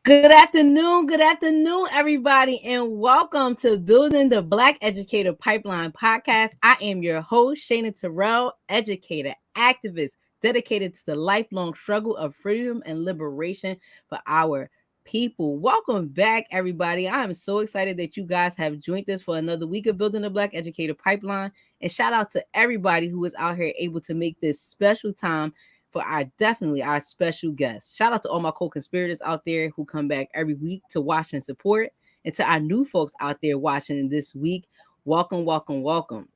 Good afternoon, everybody, and welcome to Building the Black Educator Pipeline podcast. I am your host, Shana Terrell, educator, activist, dedicated to the lifelong struggle of freedom and liberation for our people. Welcome back, everybody. I am so excited that you guys have joined us for another week of Building the Black Educator Pipeline. And shout out to everybody who is out here able to make this special time for our special guests. Shout out to all my co-conspirators out there who come back every week to watch and support. And to our new folks out there watching this week, welcome, welcome, welcome.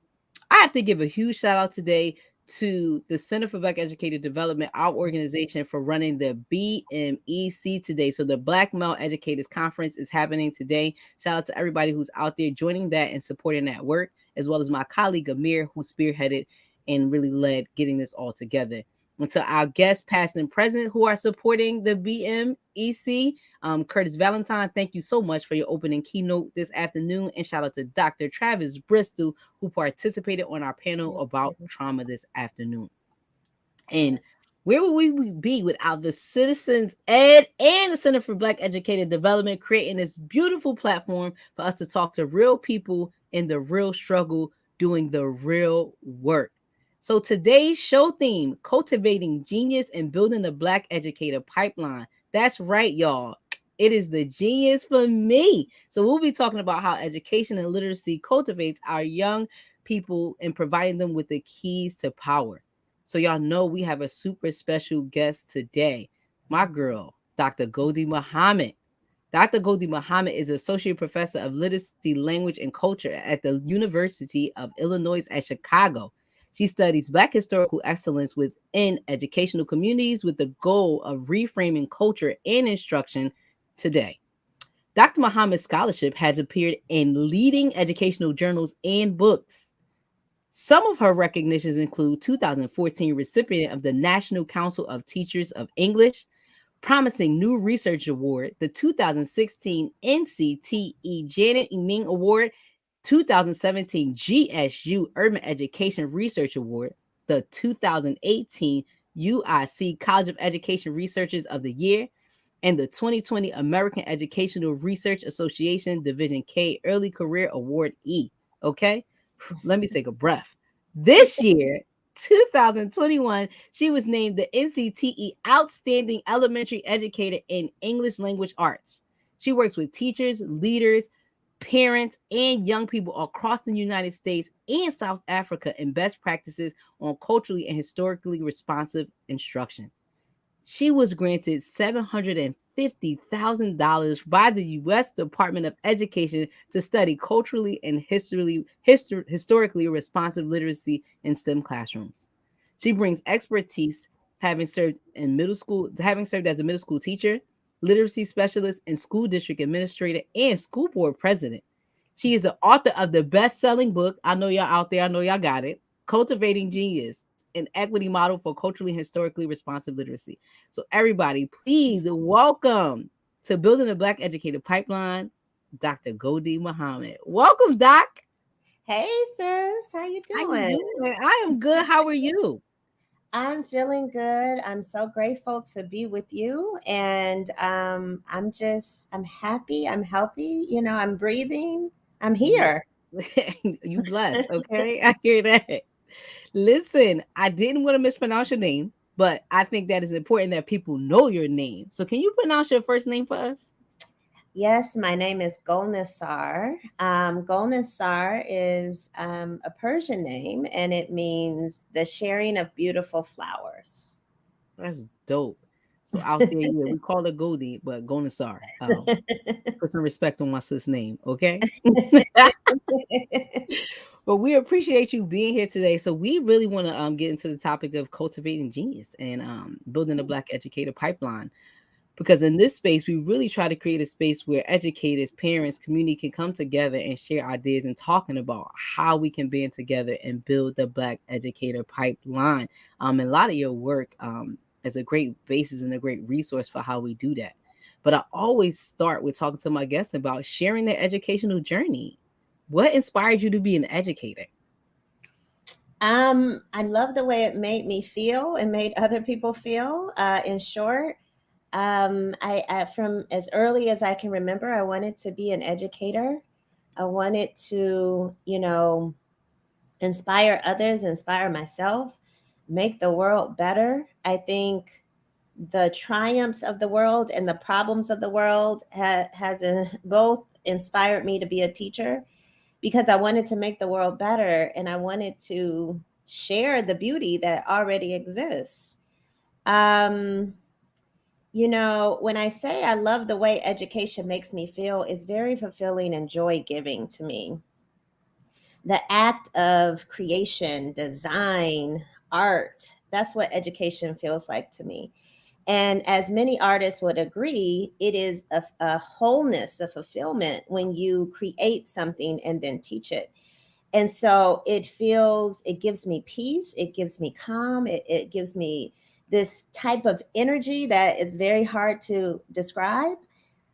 I have to give a huge shout out today to the Center for Black Educator Development, our organization, for running the BMEC today. So the Black Male Educators Conference is happening today. Shout out to everybody who's out there joining that and supporting that work, as well as my colleague Amir, who spearheaded and really led getting this all together. And to our guests, past and present, who are supporting the BMEC, Curtis Valentine, thank you so much for your opening keynote this afternoon. And shout out to Dr. Travis Bristol, who participated on our panel about trauma this afternoon. And where would we be without the Citizens Ed and the Center for Black Educator Development creating this beautiful platform for us to talk to real people in the real struggle, doing the real work. So today's show theme, cultivating genius and building the Black Educator Pipeline. That's right, y'all. It is the genius for me. So we'll be talking about how education and literacy cultivates our young people and providing them with the keys to power. So y'all know we have a super special guest today, my girl, Dr. Gholdy Muhammad. Dr. Gholdy Muhammad is Associate Professor of Literacy, Language, and Culture at the University of Illinois at Chicago. She studies Black historical excellence within educational communities with the goal of reframing culture and instruction today. Dr. Muhammad's scholarship has appeared in leading educational journals and books. Some of her recognitions include 2014 recipient of the National Council of Teachers of English, Promising New Research Award, the 2016 NCTE Janet Eming Award, 2017 GSU Urban Education Research Award, the 2018 UIC College of Education Researchers of the Year, and the 2020 American Educational Research Association Division K Early Career Award E. Okay, let me take a breath. This year, 2021, she was named the NCTE Outstanding Elementary Educator in English Language Arts. She works with teachers, leaders, parents, and young people across the United States and South Africa in best practices on culturally and historically responsive instruction. She was granted $750,000 by the U.S. Department of Education to study culturally and historically responsive literacy in STEM classrooms. She brings expertise having served as a middle school teacher, literacy specialist, and school district administrator, and school board president. She is the author of the best-selling book, I know y'all out there, I know y'all got it, Cultivating Genius, an equity model for culturally and historically responsive literacy. So everybody, please welcome to Building a Black Educator Pipeline, Dr. Gholdy Muhammad. Welcome, Doc. Hey sis, how you doing? I am good. How are you? I'm feeling good. I'm so grateful to be with you, and I'm happy. I'm healthy. I'm breathing. I'm here. You blessed, okay? I hear that. Listen, I didn't want to mispronounce your name, but I think that is important that people know your name. So can you pronounce your first name for us? Yes, my name is Golnasar. Golnasar is a Persian name, and it means the sharing of beautiful flowers. That's dope. So out there, yeah, we call it Gholdy, but Gonasar. Put some respect on my sis name, okay? But we appreciate you being here today. So we really want to get into the topic of cultivating genius and building a Black educator pipeline. Because in this space, we really try to create a space where educators, parents, community can come together and share ideas and talking about how we can band together and build the Black educator pipeline. And a lot of your work is a great basis and a great resource for how we do that. But I always start with talking to my guests about sharing their educational journey. What inspired you to be an educator? I love the way it made me feel and made other people feel. In short, I from as early as I can remember, I wanted to be an educator. I wanted to, inspire others, inspire myself, make the world better. I think the triumphs of the world and the problems of the world has both inspired me to be a teacher, because I wanted to make the world better and I wanted to share the beauty that already exists. Um, when I say I love the way education makes me feel, it's very fulfilling and joy giving to me. The act of creation, design, art, that's what education feels like to me. And as many artists would agree, it is a wholeness, a fulfillment when you create something and then teach it. And so it gives me peace, it gives me calm, it gives me this type of energy that is very hard to describe.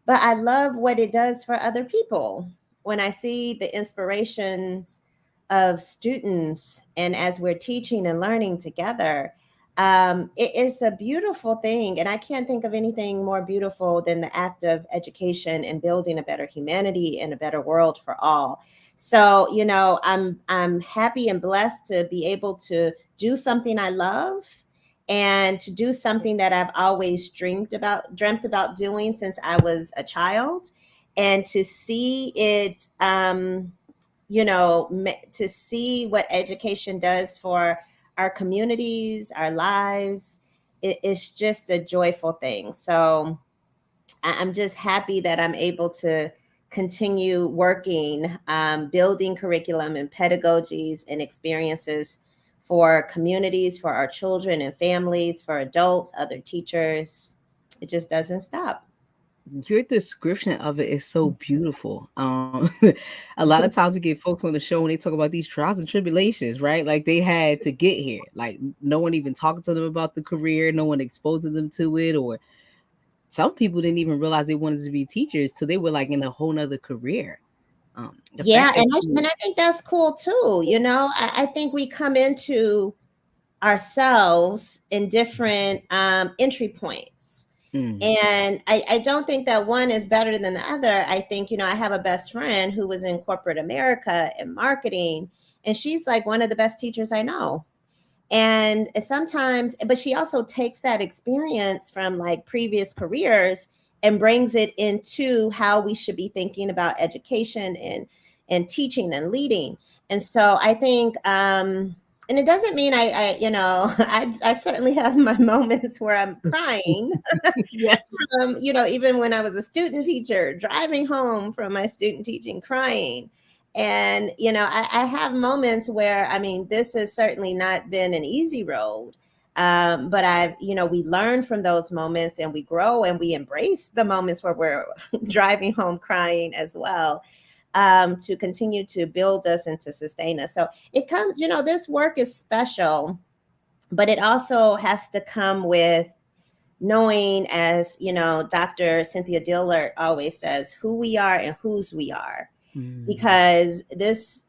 But I love what it does for other people. When I see the inspirations of students and as we're teaching and learning together, it is a beautiful thing. And I can't think of anything more beautiful than the act of education and building a better humanity and a better world for all. So, I'm happy and blessed to be able to do something I love and to do something that I've always dreamt about doing since I was a child, and to see it, to see what education does for our communities, our lives, it's just a joyful thing. So I'm just happy that I'm able to continue working, building curriculum and pedagogies and experiences for communities, for our children and families, for adults, other teachers. It just doesn't stop. Your description of it is so beautiful. A lot of times we get folks on the show and they talk about these trials and tribulations, right? Like they had to get here. Like no one even talking to them about the career, no one exposing them to it, or some people didn't even realize they wanted to be teachers till they were like in a whole nother career. The Yeah, fact that and I think that's cool too. I think we come into ourselves in different entry points. mm, And I don't think that one is better than the other. I think, I have a best friend who was in corporate America and marketing, and she's like one of the best teachers I know. And sometimes, but she also takes that experience from like previous careers and brings it into how we should be thinking about education and teaching and leading. And so I think, and it doesn't mean I certainly have my moments where I'm crying. yeah, Even when I was a student teacher, driving home from my student teaching, crying. And, I have moments where, I mean, this has certainly not been an easy road. But we learn from those moments and we grow and we embrace the moments where we're driving home crying as well, to continue to build us and to sustain us. So it comes, this work is special, but it also has to come with knowing, as Dr. Cynthia Dillard always says, who we are and whose we are, mm, because this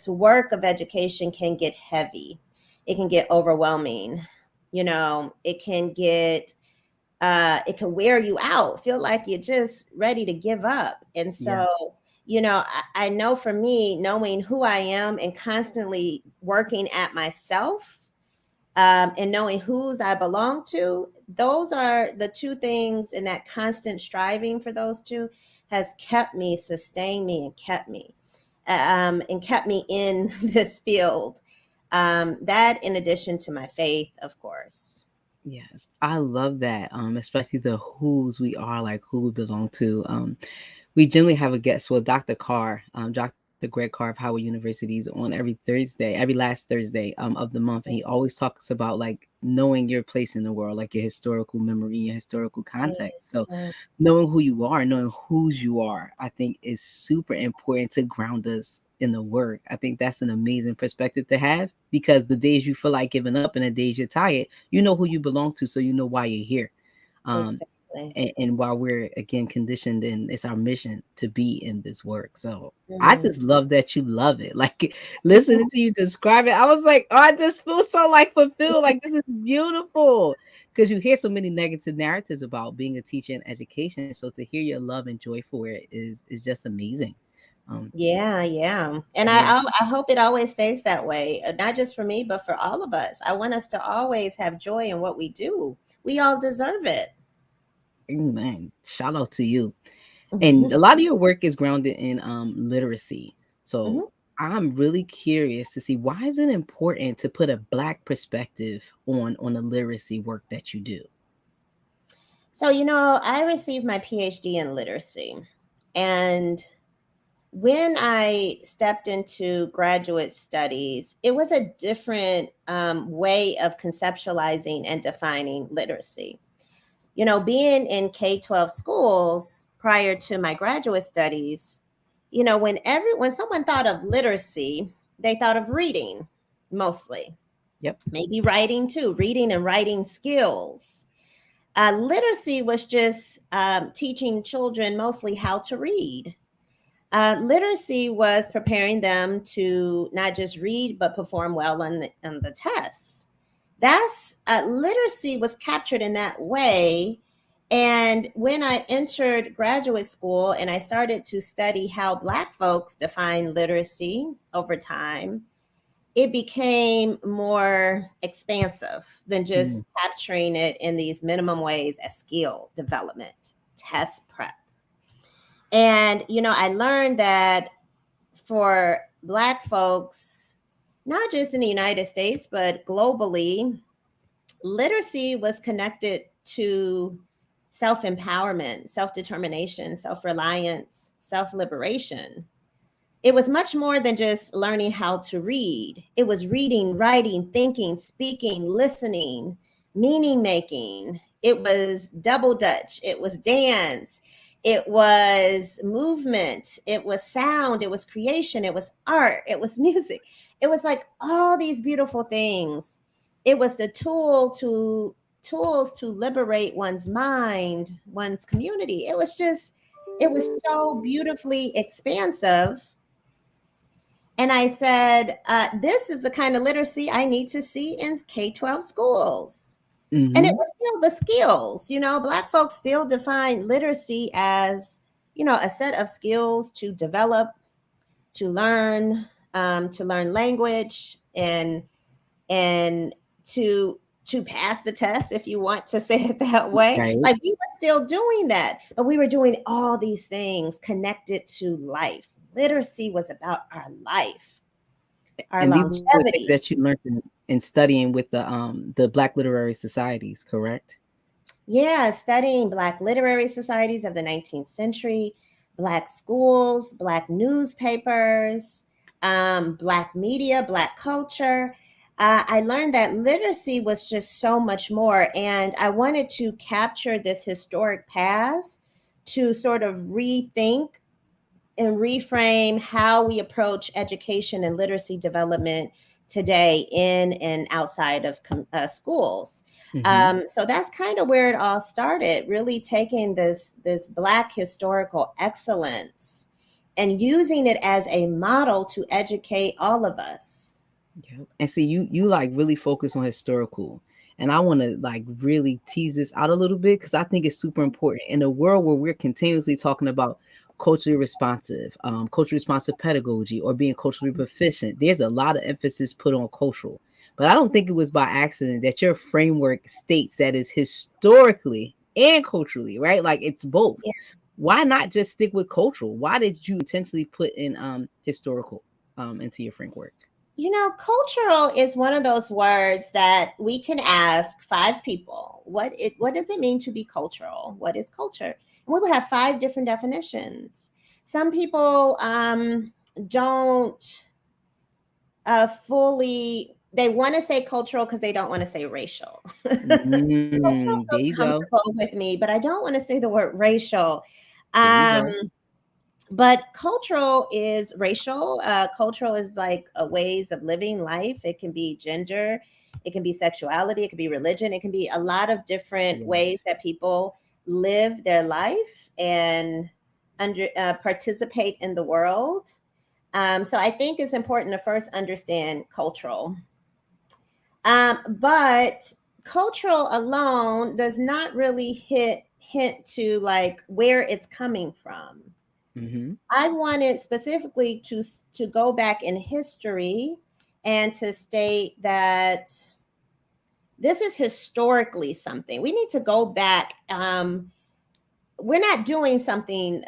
work of education can get heavy, it can get overwhelming, it can wear you out, feel like you're just ready to give up. And yeah, so I know for me, knowing who I am and constantly working at myself, and knowing whose I belong to, those are the two things, and that constant striving for those two has kept me, sustained me, and kept me in this field. That, in addition to my faith, of course. yes. I love that. Especially the whose we are, like who we belong to. We generally have a guest, well, Dr. Carr, Dr. Greg Carr of Howard University's on every Thursday, every last Thursday of the month. And he always talks about like knowing your place in the world, like your historical memory, your historical context. So knowing who you are, knowing whose you are, I think is super important to ground us in the work. I think that's an amazing perspective to have, because the days you feel like giving up and the days you're tired, you know who you belong to, so you know why you're here. Um, Exactly. and while we're again conditioned, and it's our mission to be in this work. So I Mm. just love that you love it. Like listening to you describe it, I was like, oh, I just feel so like fulfilled. Like this is beautiful. because you hear so many negative narratives about being a teacher in education. So to hear your love and joy for it is just amazing. Um, Yeah, yeah. And yeah. I hope it always stays that way, not just for me, but for all of us. I want us to always have joy in what we do. We all deserve it. Amen. Shout out to you. And a lot of your work is grounded in literacy. So Mhm. I'm really curious to see, why is it important to put a Black perspective on the literacy work that you do? So, I received my PhD in literacy. And when I stepped into graduate studies, it was a different way of conceptualizing and defining literacy. Being in K-12 schools prior to my graduate studies, when someone thought of literacy, they thought of reading mostly, Yep. maybe writing too, reading and writing skills. Literacy was just teaching children mostly how to read. Literacy was preparing them to not just read, but perform well on the tests. That's literacy was captured in that way. And when I entered graduate school and I started to study how Black folks define literacy over time, it became more expansive than Mm, just capturing it in these minimum ways as skill development, test prep. And, I learned that for Black folks, not just in the United States, but globally, literacy was connected to self empowerment, self determination, self reliance, self liberation. It was much more than just learning how to read. It was reading, writing, thinking, speaking, listening, meaning making. It was double dutch. It was dance. It was movement. It was sound. It was creation. It was art. It was music. It was like all these beautiful things. It was the tools to liberate one's mind, one's community. It was so beautifully expansive. And I said, this is the kind of literacy I need to see in K-12 schools. And it mm-hmm. was still the skills. Black folks still define literacy as, a set of skills to develop, to learn language, and to pass the test, if you want to say it that way. Right. Like, we were still doing that, but we were doing all these things connected to life. Literacy was about our life, our And these were things longevity. that you learned in studying with the Black literary societies, correct? Yeah, studying Black literary societies of the 19th century, Black schools, Black newspapers, Black media, Black culture. I learned that literacy was just so much more. And I wanted to capture this historic past to sort of rethink and reframe how we approach education and literacy development today in and outside of schools. Mm-hmm. So that's kind of where it all started. Really taking this Black historical excellence and using it as a model to educate all of us. Yeah. And see, you like really focus on historical. And I want to like really tease this out a little bit because I think it's super important in a world where we're continuously talking about culturally responsive pedagogy or being culturally proficient. There's a lot of emphasis put on cultural. But I don't think it was by accident that your framework states that is historically and culturally, right? Like it's both. Yeah. Why not just stick with cultural? Why did you intentionally put in historical into your framework? Cultural is one of those words that we can ask five people. What does it mean to be cultural? What is culture? And we will have five different definitions. Some people don't fully. They want to say cultural because they don't want to say racial. Cultural There feels you go. comfortable with me, but I don't want to say the word racial. There you Um, go. but cultural is racial. Cultural is like a ways of living life. It can be gender, it can be sexuality, it can be religion, it can be a lot of different ways Yes. that people live their life and participate in the world. So I think it's important to first understand cultural. But cultural alone does not really hint to like where it's coming from. Mm-hmm. I wanted specifically to go back in history and to state that this is historically something. We need to go back. We're not doing something.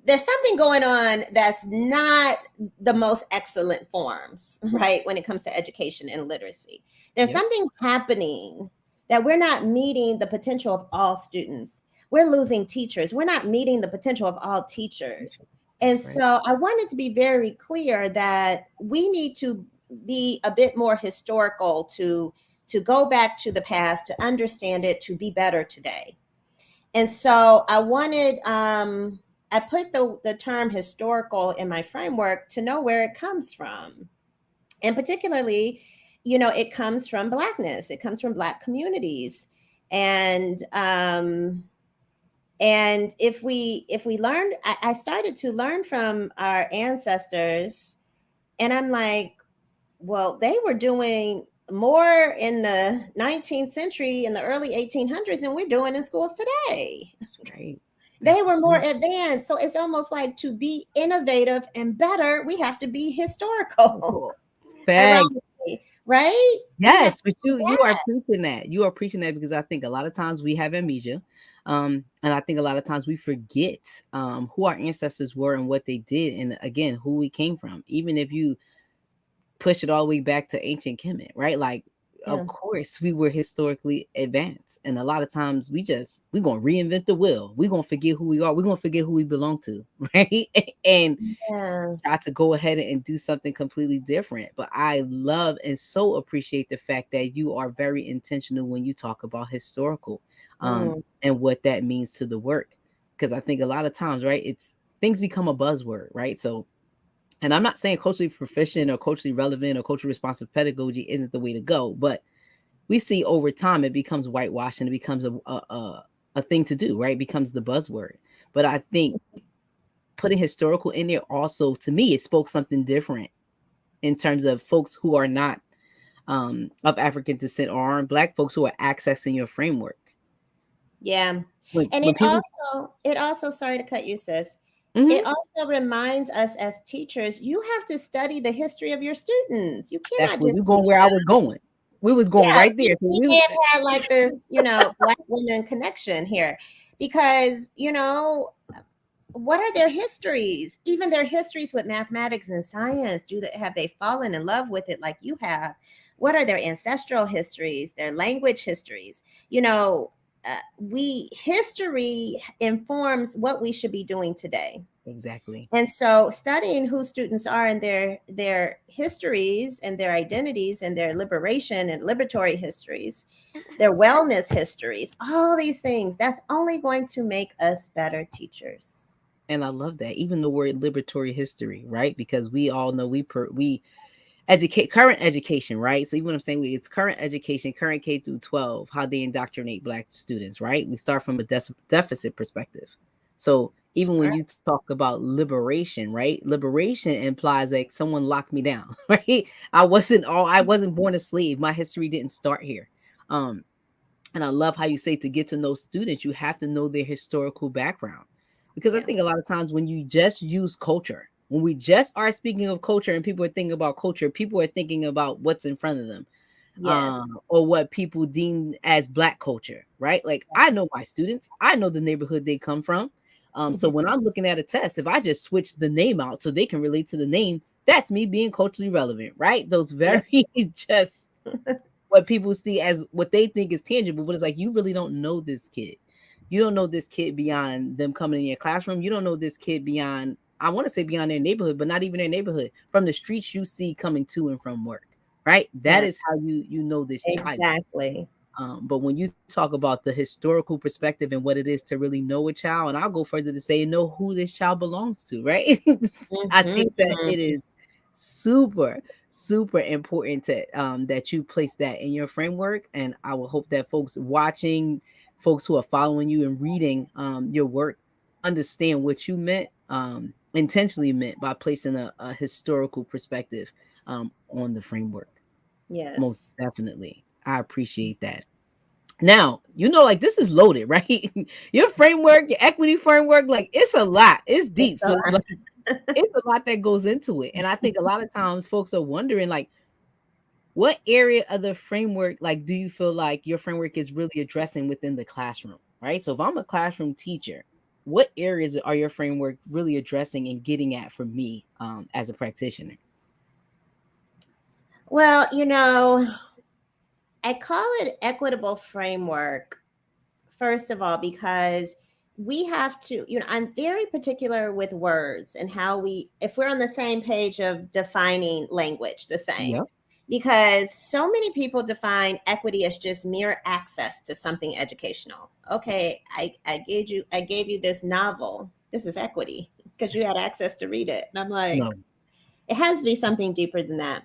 There's something going on that's not the most excellent forms, right? When it comes to education and literacy, there's Yep. something happening that we're not meeting the potential of all students. We're losing teachers. We're not meeting the potential of all teachers. And That's right. so I wanted to be very clear that we need to be a bit more historical to go back to the past, to understand it, to be better today. And so I put the term historical in my framework to know where it comes from. And particularly, it comes from Blackness, it comes from Black communities. And if we learned, I started to learn from our ancestors, and I'm like, well, they were doing more in the 19th century in the early 1800s than we're doing in schools today. That's right. They That's were more right. advanced. So it's almost like to be innovative and better, we have to be historical. Cool. Fact. Ironically, right? We have to Yes, but do you that. are preaching that. You are preaching that because I think a lot of times we have amnesia. And I think a lot of times we forget who our ancestors were and what they did, and again, who we came from. Even if you push it all the way back to ancient Kemet, right? Like, Yeah. of course, we were historically advanced, and a lot of times we're gonna reinvent the wheel. We're gonna forget who we are. We're gonna forget who we belong to, right? And Yeah. try to go ahead and do something completely different. But I love and so appreciate the fact that you are very intentional when you talk about historical, Mm. and what that means to the work. Because I think a lot of times, right, it's things become a buzzword, right? So, and I'm not saying culturally proficient or culturally relevant or culturally responsive pedagogy isn't the way to go, but we see over time it becomes whitewashed and it becomes a thing to do, right? It becomes the buzzword. But I think putting historical in there also, to me, it spoke something different in terms of folks who are not of African descent or aren't Black folks who are accessing your framework. Yeah. When And when people, it also, sorry to cut you, sis. It mhm, also reminds us as teachers, you have to study the history of your students. You that's cannot where just you going teach where I them. was going. We was going Yeah, right there. So we we, can't have like this, Black women connection here because, what are their histories? Even their histories with mathematics and science, have they fallen in love with it like you have? What are their ancestral histories, their language histories? We history informs what we should be doing today. exactly. And so studying who students are and their histories and their identities and their liberation and liberatory histories, their wellness histories, all these things, that's only going to make us better teachers. And I love that. Even the word liberatory history, right? Because we all know we educate current education, right? So even what I'm saying, it's current education, current K through 12, how they indoctrinate Black students, right? We start from a deficit perspective. So even when Right. you talk about liberation, right? Liberation implies like someone locked me down, right? I wasn't born a slave. My history didn't start here. Um, and I love how you say to get to know students, you have to know their historical background. Because I Yeah. think a lot of times when you just use culture, when we just are speaking of culture and people are thinking about culture, people are thinking about what's in front of them, Yes. or what people deem as Black culture, right? Like I know my students, I know the neighborhood they come from. So when I'm looking at a test, if I just switch the name out so they can relate to the name, that's me being culturally relevant, right? Those Yeah. very just what people see as what they think is tangible, but it's like you really don't know this kid. You don't know this kid beyond them coming in your classroom. You don't know this kid beyond, I want to say beyond their neighborhood, but not even their neighborhood. From the streets you see coming to and from work, right? That Yeah. is how you know this child. Exactly. But when you talk about the historical perspective and what it is to really know a child, and I'll go further to say know who this child belongs to, right? I think that Mhm. it is super, super important to that you place that in your framework. And I will hope that folks watching, folks who are following you and reading your work understand what you meant, intentionally meant by placing a historical perspective on the framework. Most Yes. definitely. I appreciate that. Now, like this is loaded, right? Your framework, your equity framework, like it's a lot. It's It's deep. a So it's like lot. it's a lot that goes into it. And I think a lot of times folks are wondering like what area of the framework like do you feel like your framework is really addressing within the classroom, right? So if I'm a classroom teacher, what areas are your framework really addressing and getting at for me as a practitioner? Well, I call it equitable framework, first of all, because we have to, I'm very particular with words and how if we're on the same page of defining language the same. Yep. Because so many people define equity as just mere access to something educational. Okay, I gave you this novel. This is equity because you Yes. had access to read it. And I'm like, No. it has to be something deeper than that.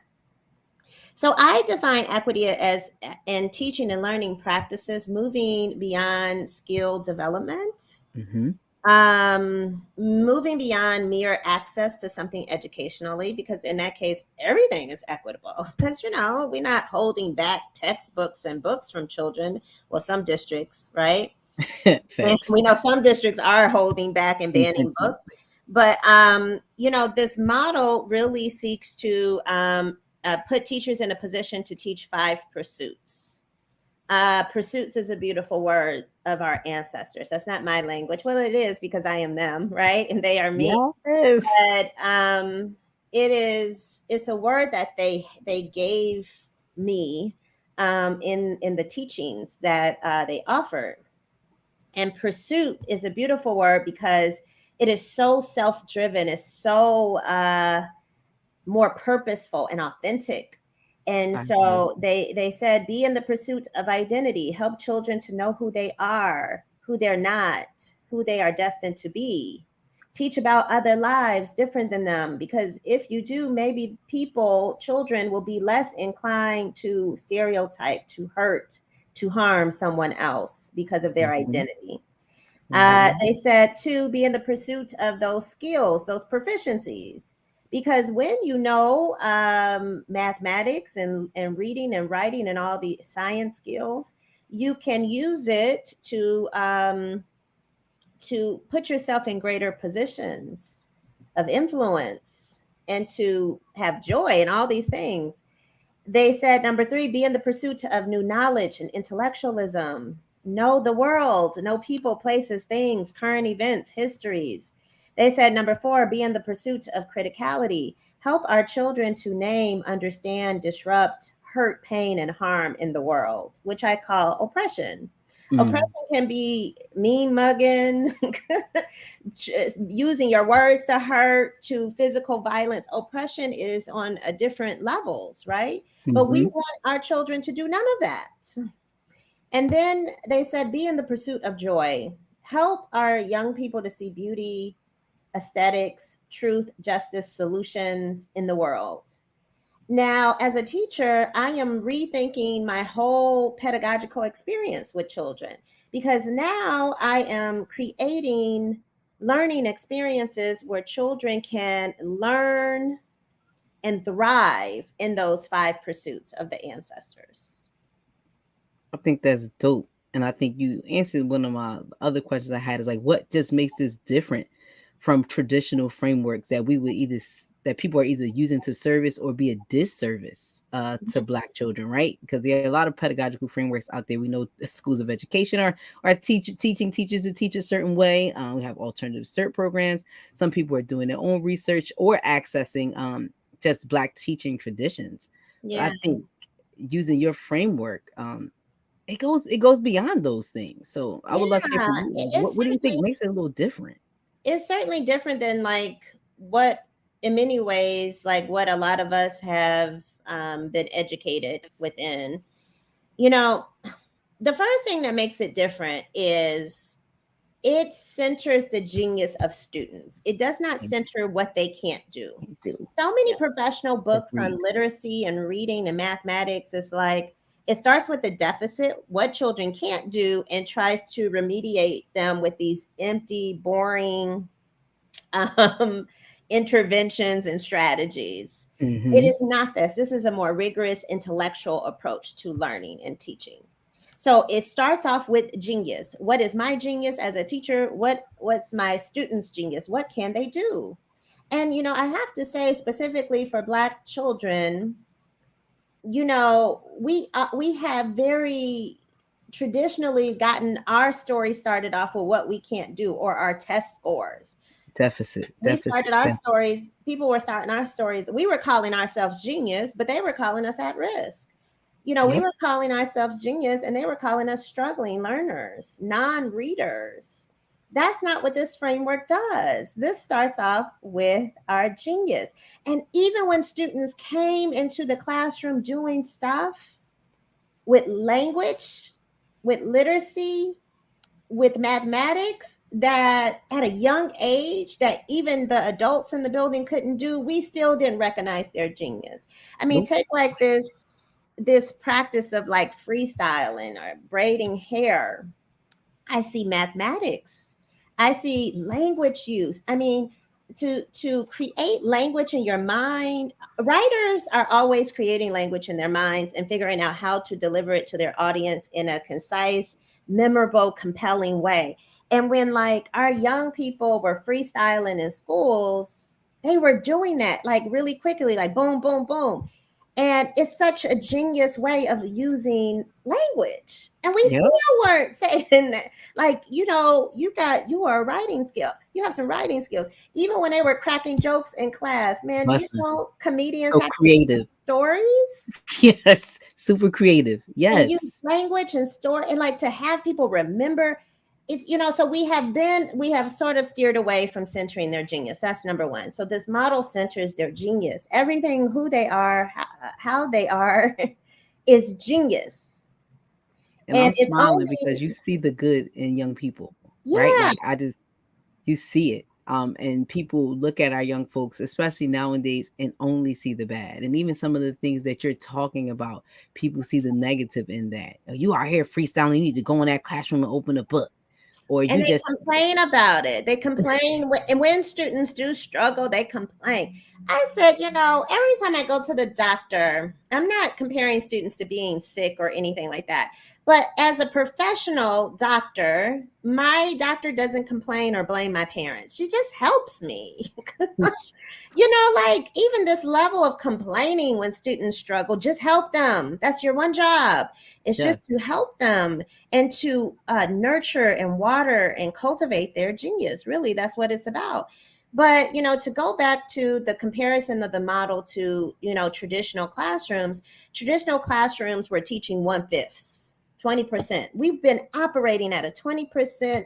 So I define equity as in teaching and learning practices, moving beyond skill development, Mm-hmm. moving beyond mere access to something educationally, because in that case, everything is equitable. Because, we're not holding back textbooks and books from children. Well, some districts, right? And Facts. we know some districts are holding back and banning Intentional. books. But, this model really seeks to put teachers in a position to teach five pursuits. Pursuits is a beautiful word of our ancestors. That's not my language. Well, it is because I am them, right? And they are me. Yes. But it's a word that they gave me in the teachings that they offered. And pursuit is a beautiful word because it is so self-driven. It's so more purposeful and authentic. And I agree. so they said, be in the pursuit of identity, help children to know who they are, who they're not, who they are destined to be. Teach about other lives different than them, because if you do, maybe children will be less inclined to stereotype, to hurt, to harm someone else because of their Mm-hmm. identity. Mm-hmm. They said to be in the pursuit of those skills, those proficiencies, because when you know mathematics and reading and writing and all the science skills, you can use it to put yourself in greater positions of influence and to have joy and all these things. They said, number three, be in the pursuit of new knowledge and intellectualism. Know the world, know people, places, things, current events, histories. They said, number four, be in the pursuit of criticality. Help our children to name, understand, disrupt, hurt, pain, and harm in the world, which I call oppression. Oppression Mm. can be mean mugging, using your words to hurt, to physical violence. Oppression is on a different levels, right? But we Mm-hmm. want our children to do none of that. And then they said, be in the pursuit of joy. Help our young people to see beauty, aesthetics, truth, justice, solutions in the world. Now, as a teacher, I am rethinking my whole pedagogical experience with children, because now I am creating learning experiences where children can learn and thrive in those five pursuits of the ancestors. I think that's dope. And I think you answered one of my other questions I had is like, what just makes this different from traditional frameworks that we would that people are either using to service or be a disservice to Black children, right? Because there are a lot of pedagogical frameworks out there. We know schools of education are teaching teachers to teach a certain way. We have alternative cert programs. Some people are doing their own research or accessing just Black teaching traditions. But I Yeah, think using your framework, it goes beyond those things. So I would love to hear from yeah. you. Like, It's what do you think certainly makes it a little different? different than like what, in many ways, like what a lot of us have been educated within. You know, the first thing that makes it different is it centers the genius of students. It does not I center what they can't do. do. So many Yeah, professional books on agreed. literacy and reading and mathematics is like, it starts with the deficit, what children can't do, and tries to remediate them with these empty, boring, um, interventions and strategies. It Mm-hmm. is not this. This is a more rigorous intellectual approach to learning and teaching. So it starts off with genius. What is my genius as a teacher? What's my student's genius? What can they do? And I have to say specifically for Black children, we have very traditionally gotten our story started off with what we can't do or our test scores. Deficit, We deficit, started our deficit. stories, people were starting our stories. We were calling ourselves genius, but they were calling us at risk. We Yep. were calling ourselves genius and they were calling us struggling learners, non readers. That's not what this framework does. This starts off with our genius. And even when students came into the classroom doing stuff with language, with literacy, with mathematics that at a young age that even the adults in the building couldn't do, we still didn't recognize their genius. I mean, Nope. take like this practice of like freestyling or braiding hair. I see mathematics. I see language use. I mean, to create language in your mind, writers are always creating language in their minds and figuring out how to deliver it to their audience in a concise, memorable, compelling way. And when like our young people were freestyling in schools, they were doing that like really quickly, like boom, boom, boom. And it's such a genius way of using language. And we Yep. still weren't saying that. Like, you are a writing skill. You have some writing skills. Even when they were cracking jokes in class, man, do you Listen. know comedians So have to use creative. stories Yes. Super creative. and use Yes. language and story and like to have people remember it's so we have sort of steered away from centering their genius. That's number one. So this model centers their genius. Everything, who they are, how they are, is genius. And And I'm it's smiling because only you see the good in young people, right? yeah. Like you see it. And people look at our young folks, especially nowadays, and only see the bad. And even some of the things that you're talking about, people see the negative in that. "Oh, you are here freestyling. You need to go in that classroom and open a book, or And you they just complain about it. They complain, and when students do struggle, they complain. I said, every time I go to the doctor, I'm not comparing students to being sick or anything like that. But as a professional doctor, my doctor doesn't complain or blame my parents. She just helps me. Like even this level of complaining when students struggle, just help them. That's your one job. It's just yes, to help them and to nurture and water and cultivate their genius. Really, that's what it's about. But to go back to the comparison of the model to traditional classrooms were teaching 1/5, 20%. We've been operating at a 20%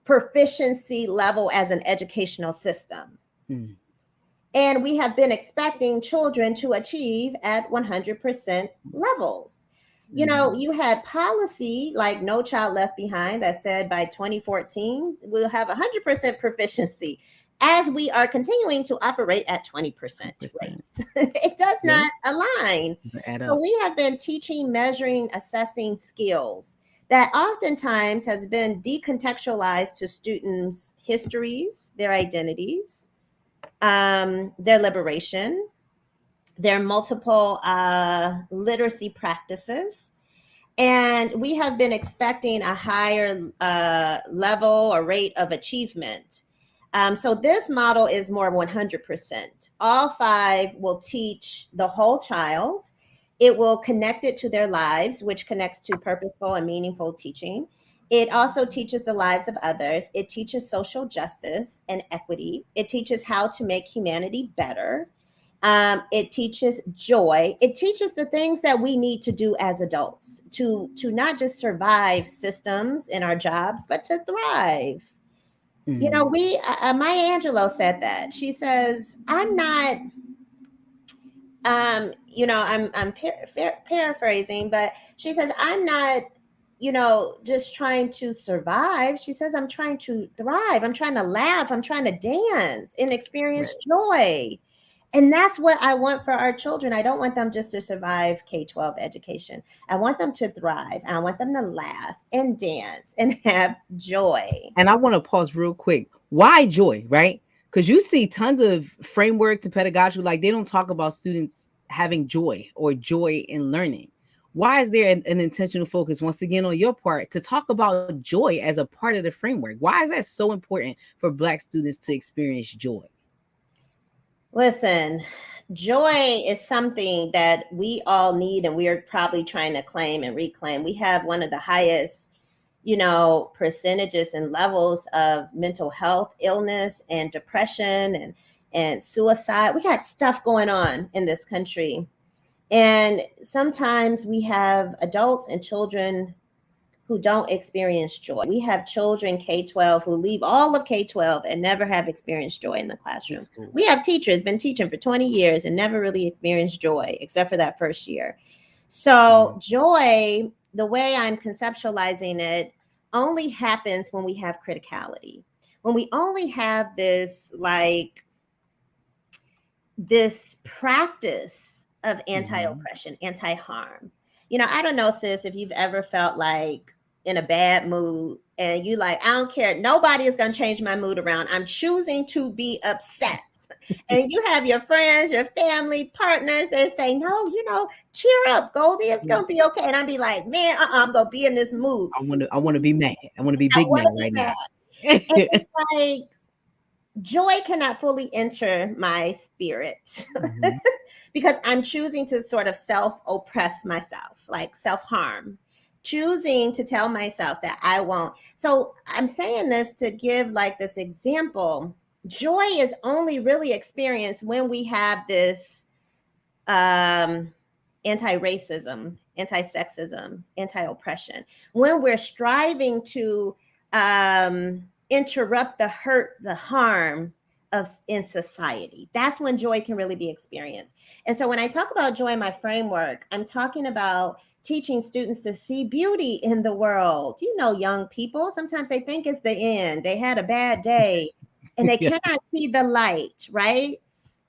proficiency level as an educational system. mm, And we have been expecting children to achieve at 100% levels. mm, You had policy like No Child Left Behind that said by 2014, we'll have 100% proficiency as we are continuing to operate at 20% 100%. rates. It does Yeah, not align. doesn't add So up. we have been teaching, measuring, assessing skills that oftentimes has been decontextualized to students' histories, their identities, their liberation, their multiple literacy practices. And we have been expecting a higher level or rate of achievement. So this model is more 100%. All five will teach the whole child. It will connect it to their lives, which connects to purposeful and meaningful teaching. It also teaches the lives of others. It teaches social justice and equity. It teaches how to make humanity better. It teaches joy. It teaches the things that we need to do as adults to not just survive systems in our jobs, but to thrive. Mm, We Maya Angelou said that. She says, "I'm not." I'm paraphrasing, but she says, "I'm not." Just trying to survive. She says, I'm trying to thrive. I'm trying to laugh. I'm trying to dance and experience right. joy. And that's what I want for our children. I don't want them just to survive K-12 education. I want them to thrive. I want them to laugh and dance and have joy. And I want to pause real quick. Why joy, right? Because you see tons of frameworks and pedagogy, like they don't talk about students having joy or joy in learning. Why is there an intentional focus, once again, on your part to talk about joy as a part of the framework? Why is that so important for Black students to experience joy? Listen, joy is something that we all need, and we are probably trying to claim and reclaim. We have one of the highest, percentages and levels of mental health illness and depression and suicide. We got stuff going on in this country. And sometimes we have adults and children who don't experience joy. We have children K-12 who leave all of K-12 and never have experienced joy in the classroom. We have teachers been teaching for 20 years and never really experienced joy except for that first year. So joy, the way I'm conceptualizing it, only happens when we have criticality. When we only have this practice of anti-oppression, anti-harm. I don't know, sis, if you've ever felt like in a bad mood and you like, I don't care. Nobody is going to change my mood around. I'm choosing to be upset. And you have your friends, your family, partners, they say, no, cheer up, Gholdy, it's going to be okay. And I'd be like, man, I'm going to be in this mood. I want to be mad. I want to be big mad right now. And it's like, joy cannot fully enter my spirit because I'm choosing to sort of self-oppress myself, like self-harm, choosing to tell myself that I won't. So I'm saying this to give like this example. Joy is only really experienced when we have this anti-racism, anti-sexism, anti-oppression, when we're striving to interrupt the hurt, the harm in society. That's when joy can really be experienced. And so when I talk about joy in my framework, I'm talking about teaching students to see beauty in the world. Young people, sometimes they think it's the end. They had a bad day and they cannot see the light, right?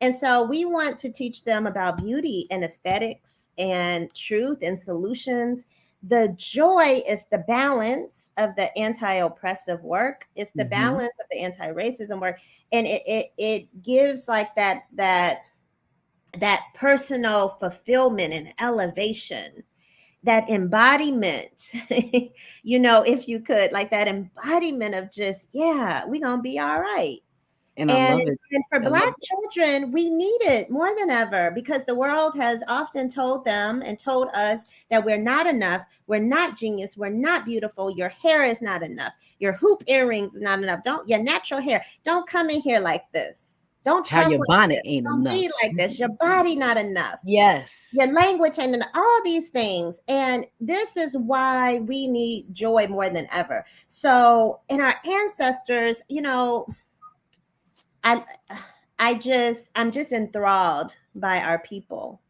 And so we want to teach them about beauty and aesthetics and truth and solutions. The joy is the balance of the anti-oppressive work. It's the balance of the anti-racism work. And it gives like that personal fulfillment and elevation, that embodiment, if you could, like that embodiment of just, yeah, we're going to be all right. And I love it. And for Black children, we need it more than ever because the world has often told them and told us that we're not enough. We're not genius. We're not beautiful. Your hair is not enough. Your hoop earrings is not enough. Your natural hair. Don't come in here like this. Don't talk your like bonnet this. ain't Don't enough. be like this. Your body not enough. Yes. Your language ain't enough. All these things. And this is why we need joy more than ever. So in our ancestors, I'm just enthralled by our people.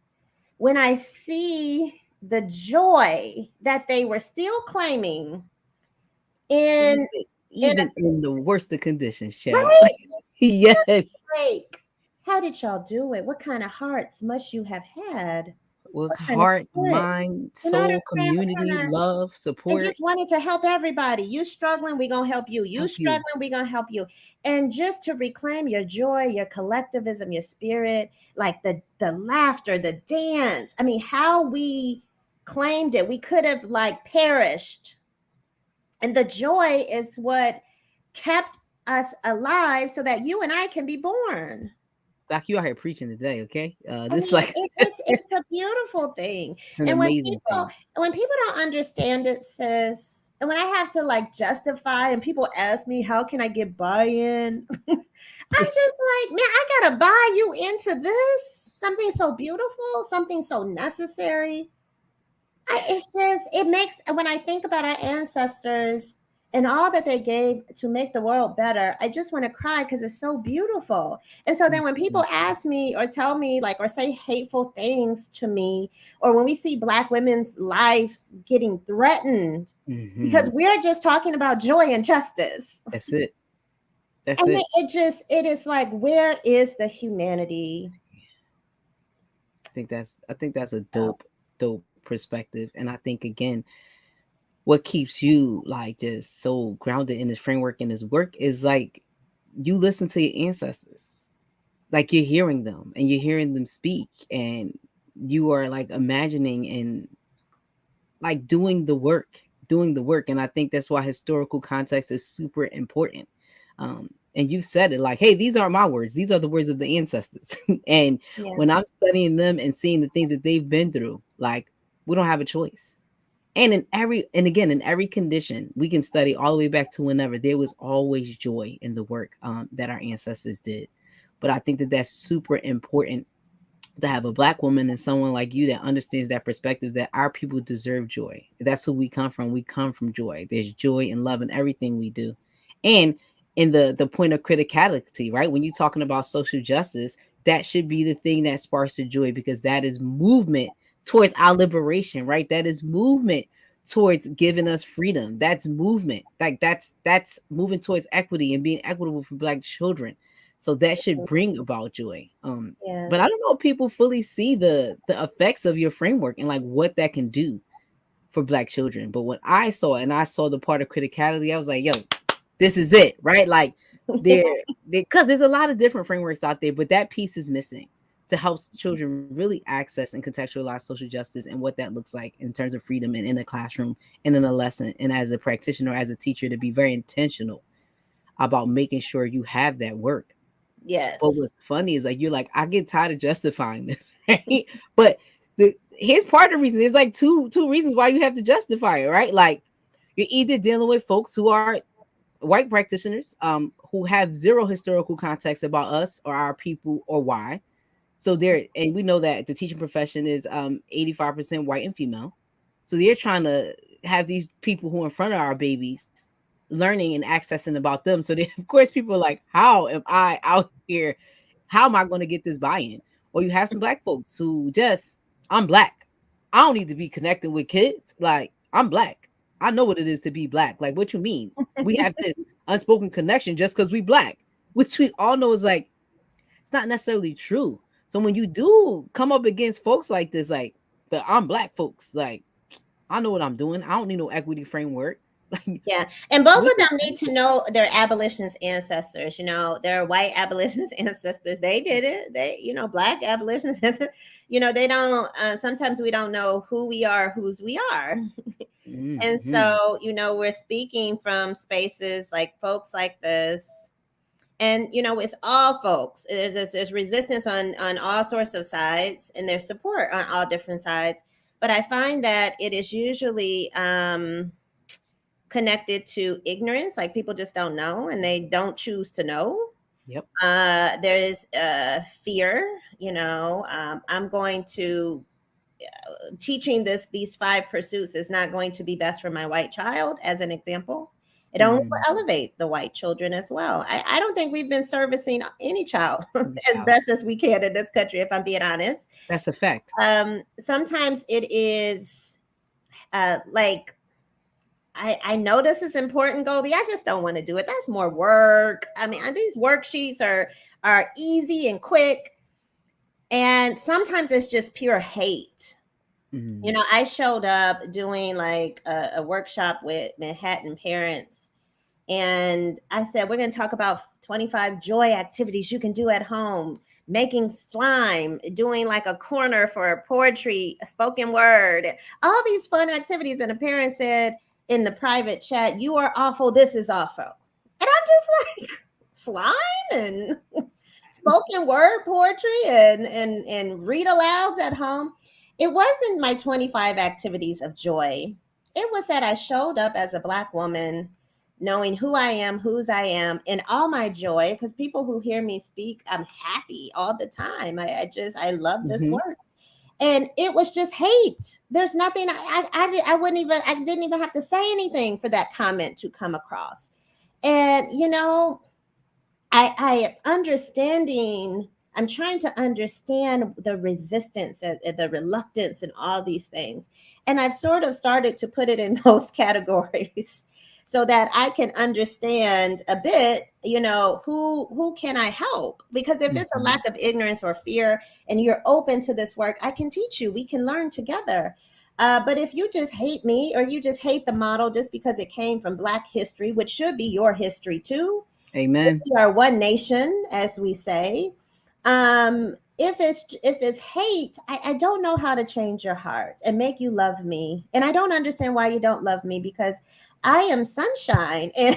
When I see the joy that they were still claiming in even in the worst of conditions, child. Right? Yes. Like, how did y'all do it? What kind of hearts must you have had? With What kind of heart, spirit? mind, You know what I'm soul, saying? What community, kind of, love, and support. just wanted to help everybody. You struggling, we gonna help you. You Help you. struggling, we gonna help you. And just to reclaim your joy, your collectivism, your spirit, like the laughter, the dance. I mean, how we claimed it. We could have like perished. And the joy is what kept us alive so that you and I can be born. Doc, you out here preaching today, okay? I This mean, like it's a beautiful thing. it's an And when amazing thing. people don't understand it, sis, and when I have to like justify and people ask me how can I get buy-in, I'm just like, man, I gotta buy you into this, something so beautiful, something so necessary. It makes, when I think about our ancestors and all that they gave to make the world better, I just want to cry because it's so beautiful. And so then when people ask me or tell me like, or say hateful things to me, or when we see Black women's lives getting threatened, because we're just talking about joy and justice. That's it. That's and it. It is like, where is the humanity? I think that's a dope perspective. And I think again, what keeps you like just so grounded in this framework and this work is like you listen to your ancestors, like you're hearing them and you're hearing them speak, and you are like imagining and like doing the work. And I think that's why historical context is super important. And you said it like, hey, these aren't my words, these are the words of the ancestors. And Yeah. when I'm studying them and seeing the things that they've been through, like, we don't have a choice. And in every condition, we can study all the way back to whenever, there was always joy in the work that our ancestors did. But I think that that's super important, to have a black woman and someone like you that understands that perspective, that our people deserve joy. That's who we come from. We come from joy. There's joy and love in everything we do. And in the point of criticality, right? When you're talking about social justice, that should be the thing that sparks the joy, because that is movement towards our liberation, right? That is movement towards giving us freedom. That's movement. Like that's moving towards equity and being equitable for black children. So that should bring about joy. But I Yes. don't know if people fully see the effects of your framework and like what that can do for black children. But when I saw it and I saw the part of criticality, I was like, yo, this is it, right? Like there, because there's a lot of different frameworks out there, but that piece is missing to help children really access and contextualize social justice and what that looks like in terms of freedom and in a classroom and in a lesson, and as a practitioner, as a teacher, to be very intentional about making sure you have that work. But Yes. what's funny is like, you're like, I get tired of justifying this, right? But here's part of the reason. There's like two reasons why you have to justify it, right? Like, you're either dealing with folks who are white practitioners, who have zero historical context about us or our people or why. So they're, and we know that the teaching profession is 85% white and female. So they're trying to have these people who are in front of our babies learning and accessing about them. So they, of course, people are like, how am I out here? How am I going to get this buy-in? Or you have some black folks who just, I'm black. I don't need to be connecting with kids. Like, I'm black. I know what it is to be black. Like, what you mean? We have this unspoken connection just because we black, which we all know is like, it's not necessarily true. So when you do come up against folks like this, like the I'm black folks, like, I know what I'm doing. I don't need no equity framework. Like, Yeah. And both what of them need to know their abolitionist ancestors, their white abolitionist ancestors. They did it. Black abolitionists, they don't, sometimes we don't know who we are, whose we are. And mm-hmm. so, we're speaking from spaces like folks like this. And it's all folks. There's resistance on all sorts of sides, and there's support on all different sides. But I find that it is usually connected to ignorance, like people just don't know and they don't choose to know. Yep. There is fear. I'm going to teaching these 5 pursuits is not going to be best for my white child, as an example. It only will Mm-hmm. elevate the white children as well. I don't think we've been servicing any child as Child. best as we can in this country, if I'm being honest. That's a fact. Sometimes it is like, I know this is important, Goldie. I just don't want to do it. That's more work. I mean, these worksheets are easy and quick, and sometimes it's just pure hate. Mm-hmm. I showed up doing like a workshop with Manhattan parents, and I said, we're going to talk about 25 joy activities you can do at home, making slime, doing like a corner for poetry, spoken word, all these fun activities. And the parent said in the private chat, "You are awful. This is awful." And I'm just like, slime and spoken word poetry and read alouds at home. It wasn't my 25 activities of joy. It was that I showed up as a Black woman, knowing who I am, whose I am, and all my joy. Because people who hear me speak, I'm happy all the time. I love this Mm-hmm. work. And it was just hate. There's nothing. I wouldn't even. I didn't even have to say anything for that comment to come across. And I understanding. I'm trying to understand the resistance, the reluctance, and all these things. And I've sort of started to put it in those categories so that I can understand a bit, who can I help? Because if it's a Mm-hmm. lack of ignorance or fear and you're open to this work, I can teach you. We can learn together. But if you just hate me or you just hate the model just because it came from Black history, which should be your history too, Amen. We are one nation, as we say. If it's hate, I don't know how to change your heart and make you love me. And I don't understand why you don't love me, because I am sunshine and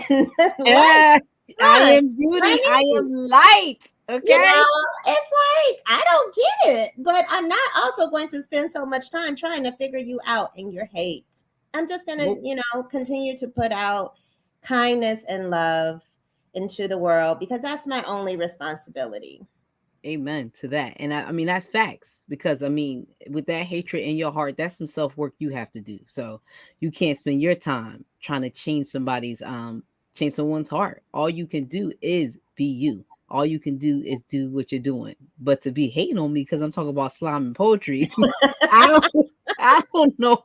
light. Yeah, I Sun, am beauty. I honey. am light. You Okay. know, it's like I don't get it, but I'm not also going to spend so much time trying to figure you out in your hate. I'm just going to, Nope. continue to put out kindness and love into the world, because that's my only responsibility. Amen to that. And I mean, that's facts because I mean, with that hatred in your heart, that's some self work you have to do. So you can't spend your time trying to change someone's heart. All you can do is be you. All you can do is do what you're doing. But to be hating on me because I'm talking about slime and poetry, I don't I don't know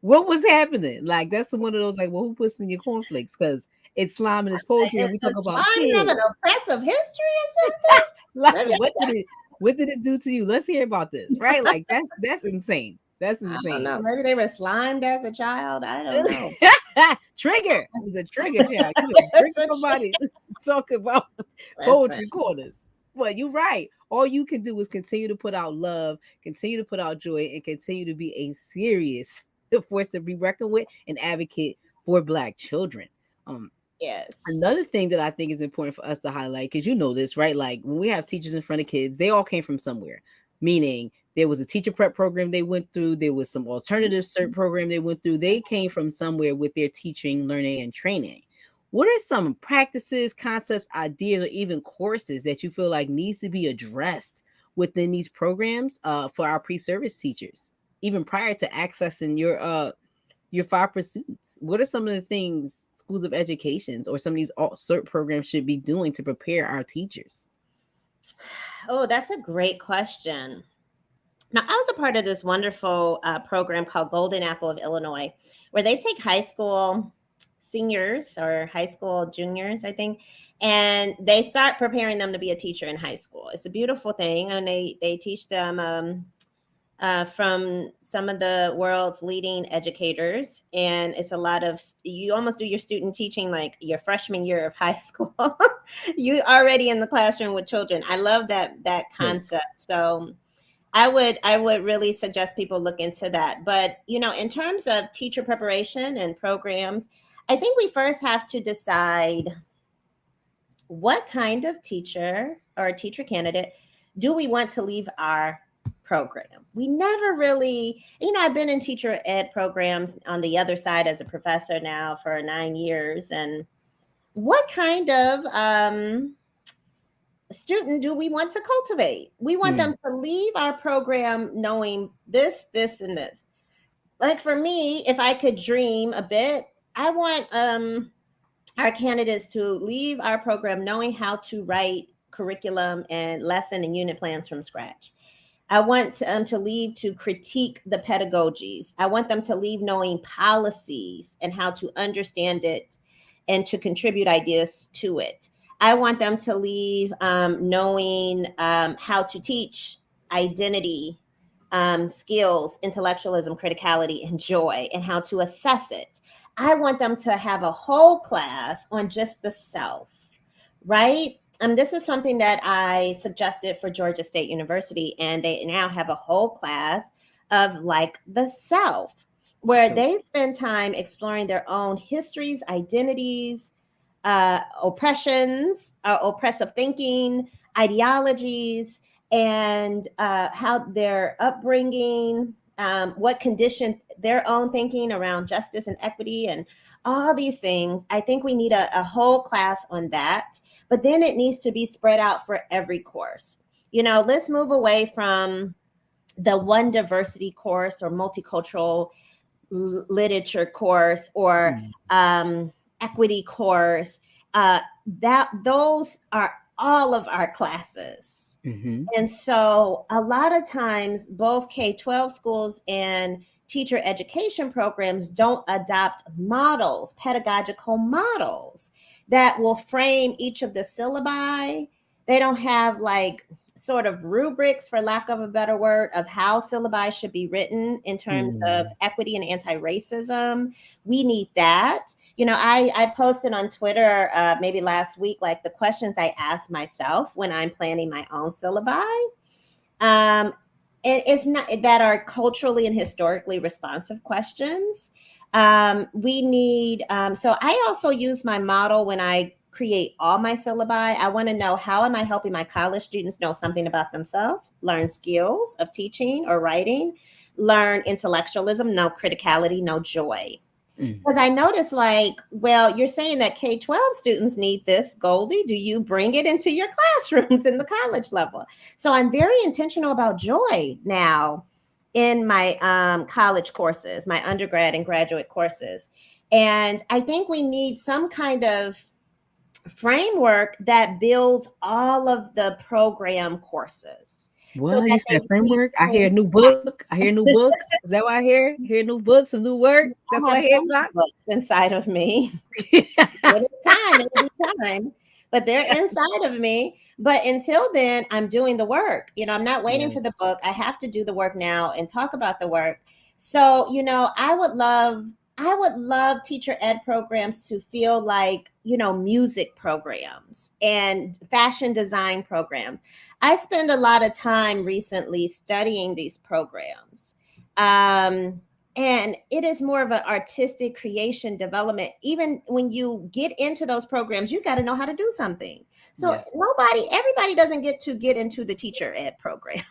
what was happening. Like that's one of those like, well, who puts in your cornflakes? Because it's slime and it's poetry, and we talk Does about slime have an kids. oppressive history or something? Like Maybe what did it do to you? Let's hear about this, right? Like that's insane. That's I don't insane. know. Maybe they were slimed as a child. I don't know. Trigger. It was a trigger, child. You just It's trigger a somebody talking about listen. poetry corners. Well, you're right. All you can do is continue to put out love, continue to put out joy, and continue to be a serious force to be reckoned with and advocate for Black children. Um, Yes. Another thing that I think is important for us to highlight, because you know this, right? Like when we have teachers in front of kids, they all came from somewhere. Meaning there was a teacher prep program they went through, there was some alternative cert program they went through. They came from somewhere with their teaching, learning, and training. What are some practices, concepts, ideas, or even courses that you feel like needs to be addressed within these programs for our pre-service teachers, even prior to accessing your five pursuits? What are some of the things schools of educations or some of these alt cert programs should be doing to prepare our teachers? Oh, that's a great question. Now, I was a part of this wonderful program called Golden Apple of Illinois, where they take high school seniors or high school juniors, I think, and they start preparing them to be a teacher in high school. It's a beautiful thing, and they teach them from some of the world's leading educators. And it's a lot of, you almost do your student teaching like your freshman year of high school. You already in the classroom with children. I love that Right. concept. So I would really suggest people look into that. But in terms of teacher preparation and programs, I think we first have to decide what kind of teacher or teacher candidate do we want to leave our program. We never really, I've been in teacher ed programs on the other side as a professor now for 9 years. And what kind of student do we want to cultivate? We want Mm, them to leave our program knowing this, and this. Like for me, if I could dream a bit, I want our candidates to leave our program knowing how to write curriculum and lesson and unit plans from scratch. I want them to leave to critique the pedagogies. I want them to leave knowing policies and how to understand it and to contribute ideas to it. I want them to leave knowing how to teach identity, skills, intellectualism, criticality, and joy, and how to assess it. I want them to have a whole class on just the self, right? This is something that I suggested for Georgia State University, and they now have a whole class of like the self, where so they spend time exploring their own histories, identities, oppressions, oppressive thinking, ideologies, and how their upbringing, what conditioned their own thinking around justice and equity, and all these things. I think we need a whole class on that, but then it needs to be spread out for every course. Let's move away from the one diversity course or multicultural literature course or mm, equity course. That those are all of our classes. mm-hmm. And so a lot of times both K-12 schools and teacher education programs don't adopt models, pedagogical models that will frame each of the syllabi. They don't have like sort of rubrics, for lack of a better word, of how syllabi should be written in terms of Mm. equity and anti-racism. We need that. I posted on Twitter maybe last week, like the questions I ask myself when I'm planning my own syllabi. Um, and it's not that are culturally and historically responsive questions. We need, so I also use my model when I create all my syllabi. I want to know, how am I helping my college students know something about themselves, learn skills of teaching or writing, learn intellectualism, no criticality, no joy. Mm. Because I noticed, like, well, you're saying that K-12 students need this, Gholdy. Do you bring it into your classrooms in the college level? So I'm very intentional about joy now in my college courses, my undergrad and graduate courses. And I think we need some kind of framework that builds all of the program courses so What? that You they said framework? I hear a retain new book. I hear a new book. Is that what I hear? Hear new books, some new work. That's I what I have so hear, many Doc. books inside of me. It is time, it'll be time. But they're inside of me. But until then, I'm doing the work. I'm not waiting for the Yes. book. I have to do the work now and talk about the work. So, I would love teacher ed programs to feel like, music programs and fashion design programs. I spend a lot of time recently studying these programs. Um, and it is more of an artistic creation development. Even when you get into those programs, you got to know how to do something. So Yes. everybody doesn't get into the teacher ed program.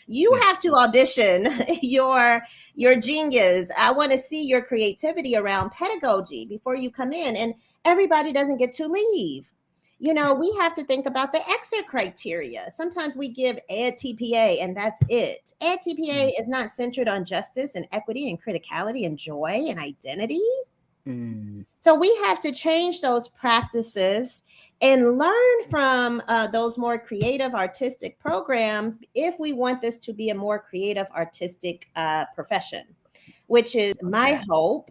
You have Yes. to audition your genius. I want to see your creativity around pedagogy before you come in, and everybody doesn't get to leave. We have to think about the exit criteria. Sometimes we give Ed TPA and that's it. Ed TPA Mm. is not centered on justice and equity and criticality and joy and identity. Mm. So we have to change those practices and learn from those more creative artistic programs if we want this to be a more creative artistic profession, which is Love my that. hope.